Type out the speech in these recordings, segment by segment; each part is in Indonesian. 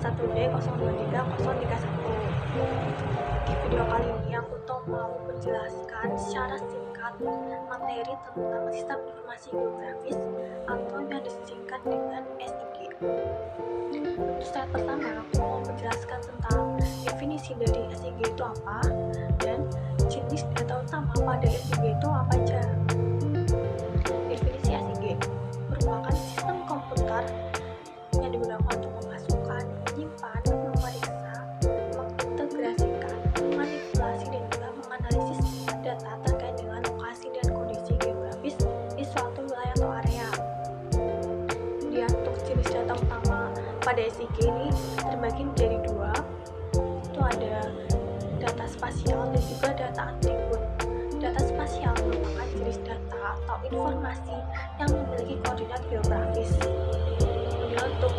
1D0230331. Di video kali ini aku mau menjelaskan secara singkat materi tentang sistem informasi geografis atau yang disingkat dengan SIG. Untuk slide pertama, aku mau menjelaskan tentang definisi dari SIG itu apa dan jenis data utama pada SIG itu apa aja. Definisi SIG merupakan sistem komputer yang digunakan untuk memasukkan, menyimpan, memeriksa, mengintegrasikan, memanipulasi, dan juga menganalisis data terkait dengan lokasi dan kondisi geografis di suatu wilayah atau area. Kemudian untuk jenis data utama pada SIG ini terbagi menjadi dua, itu ada data spasial dan juga data atribut. Data spasial merupakan jenis data atau informasi yang memiliki koordinat geografis. Kemudian untuk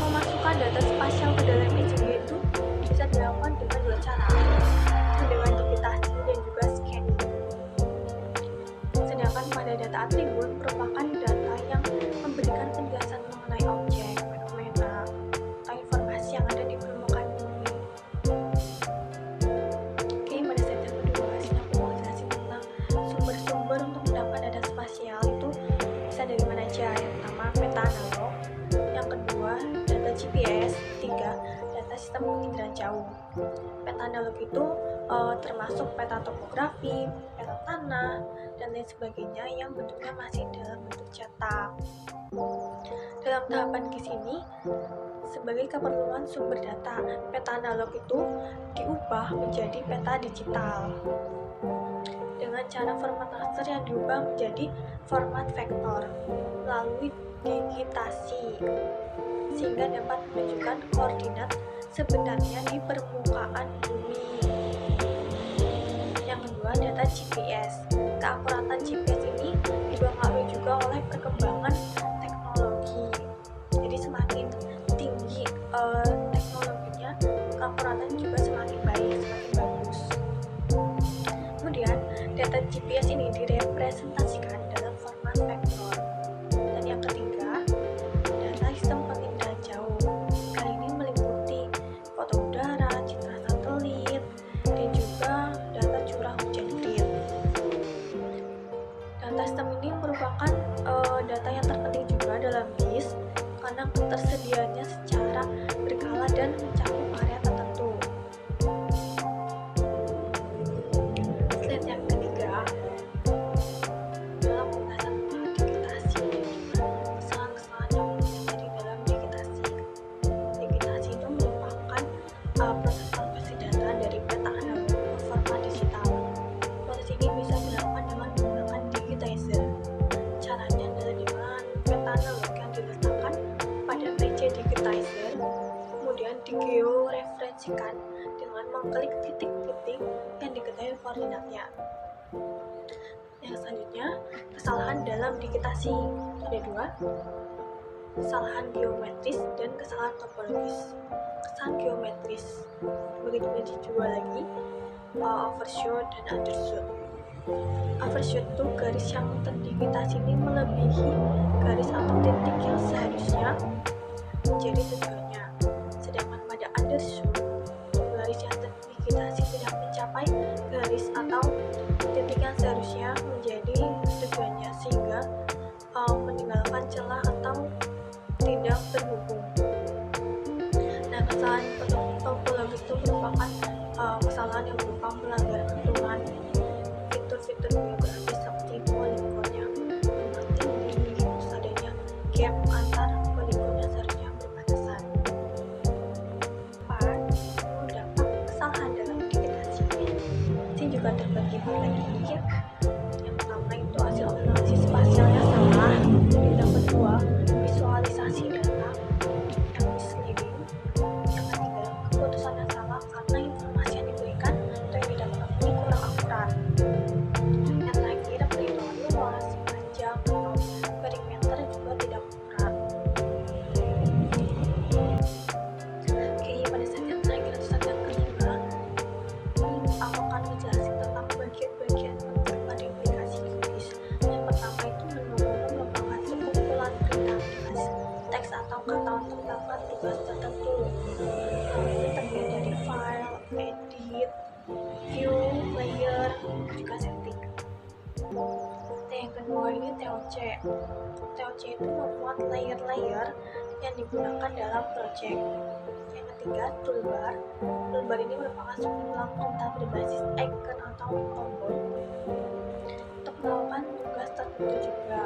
memasukkan data spasial ke dalam SIG itu bisa dilakukan dengan dua cara, dengan digitasi dan juga scanning. Sedangkan pada data atribut merupakan data yang memberikan penjelasan mengenai objek, fenomena, atau informasi yang ada di permukaan bumi. Oke, pada slide yang kedua, sini aku mau jelasin tentang sumber-sumber untuk mendapat data spasial itu bisa dari mana aja. Yang pertama, peta analog. Yang kedua, data GPS. Tiga, data sistem penginderaan jauh. Peta analog itu termasuk peta topografi, peta tanah, dan lain sebagainya yang bentuknya masih dalam bentuk cetak. Dalam tahapan di sini, sebagai keperluan sumber data, peta analog itu diubah menjadi peta digital dengan cara format raster yang diubah menjadi format vektor melalui digitasi, sehingga dapat menunjukkan koordinat sebenarnya di permukaan bumi. Yang kedua, data GPS. Keakuratan GPS ini dipengaruhi juga oleh perkembangan teknologi. Jadi semakin tinggi teknologinya, keakuratan juga semakin baik, semakin bagus. Kemudian, data GPS ini direpresentasikan dalam format vektor. Dan yang ketiga, data sistem penginderaan jauh. Kali ini meliputi foto udara, citra satelit, dan juga data curah hujan grid. Data sistem ini merupakan data yang terpenting juga dalam BIS karena ketersediaannya secara berkala dan mencakup area tertentu. Slide yang ketiga, dalam pembahasan digitasi dan juga kesalahan-kesalahan yang terjadi dalam digitasi. Digitasi itu merupakan proses konversi data dari peta analog ke format digital. Proses ini bisa dilakukan dengan menggunakan digitizer. Caranya adalah dengan peta analog yang diletakkan pada meja digitizer, kemudian digeoreferensikan dengan mengklik titik-titik yang diketahui koordinatnya. Yang selanjutnya, kesalahan dalam digitasi. Ada dua, kesalahan geometris dan kesalahan topologis. Kesalahan geometris begitu menjadi dua lagi, overshoot dan undershoot. Overshoot itu garis yang terdigitasi ini melebihi garis atau titik yang seharusnya menjadi tujuannya. Sedangkan pada undershoot, garis yang terdigitasi tidak mencapai garis atau titik yang seharusnya menjadi tujuannya, sehingga meninggalkan celah atau tidak terhubung. Nah, kesalahan topologis itu merupakan kesalahan yang berupa melanggar aturan fitur-fitur geografis seperti poligon yang memang tinggi, terus adanya gap antar poligon yang seharusnya berbatasan. Terdapat kesalahan dalam digitasi. Ini juga terbagi lagi. Yang pertama itu hasil analisis spasialnya salah. Yang kedua, visualisasi data yang misleading. Yang ketiga, keputusannya salah karena informasi yang diberikan atau yang didapatkan ini kurang akurat. Yang terakhir, perhitungan luas, panjang, atau perimeter juga tidak akurat. Oke, pada saat yang terakhir atau saat yang kelima, ini aku akan menjelaskan tentang bagian-bagian penting pada aplikasi QGIS. Yang pertama itu merupakan sekumpulan berita tugas teks atau kata untuk melakukan tugas tertentu. edit, view, layer, juga setting. Yang kedua ini TOC. TOC itu membuat layer-layer yang digunakan dalam project. Yang ketiga, toolbar. Toolbar ini merupakan sebuah perintah berbasis icon atau tombol untuk melakukan tugas tertentu juga.